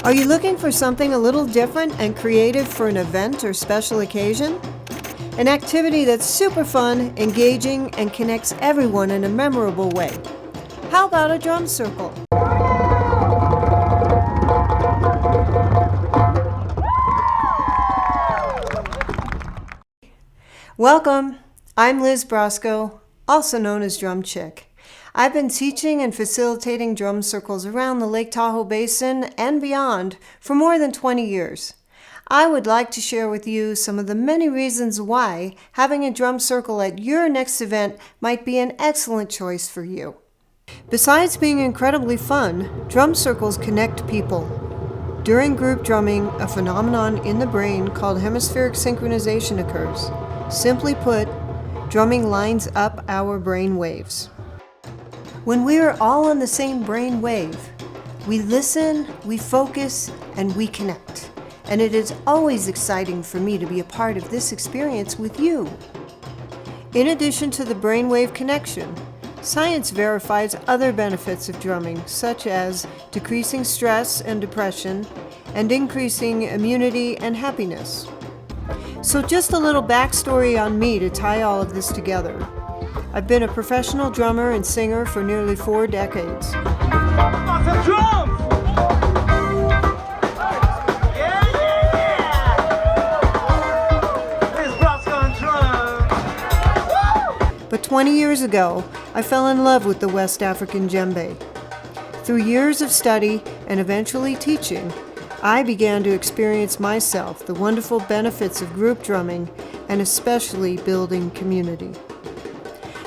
Are you looking for something a little different and creative for an event or special occasion? An activity that's super fun, engaging, and connects everyone in a memorable way. How about a drum circle? Welcome, I'm Liz Broscoe, also known as Drumchik. I've been teaching and facilitating drum circles around the Lake Tahoe Basin and beyond for more than 20 years. I would like to share with you some of the many reasons why having a drum circle at your next event might be an excellent choice for you. Besides being incredibly fun, drum circles connect people. During group drumming, a phenomenon in the brain called hemispheric synchronization occurs. Simply put, drumming lines up our brain waves. When we are all on the same brain wave, we listen, we focus, and we connect. And it is always exciting for me to be a part of this experience with you. In addition to the brainwave connection, science verifies other benefits of drumming, such as decreasing stress and depression, and increasing immunity and happiness. So just a little backstory on me to tie all of this together. I've been a professional drummer and singer for nearly 4 decades. Awesome drums! Liz Broscoe on drums! But 20 years ago, I fell in love with the West African Djembe. Through years of study and eventually teaching, I began to experience myself the wonderful benefits of group drumming and especially building community.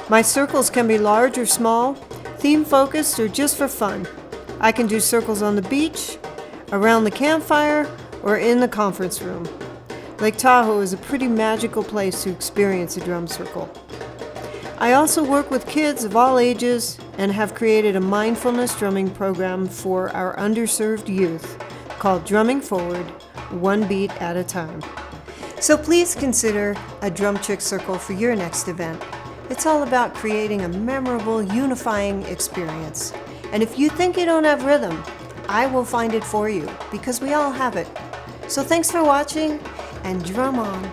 My circles can be large or small, theme-focused, or just for fun. I can do circles on the beach, around the campfire, or in the conference room. Lake Tahoe is a pretty magical place to experience a drum circle. I also work with kids of all ages and have created a mindfulness drumming program for our underserved youth called Drumming Forward, one beat at a time. So please consider a Drumchik circle for your next event. It's all about creating a memorable, unifying experience. And if you think you don't have rhythm, I will find it for you because we all have it. So thanks for watching and drum on.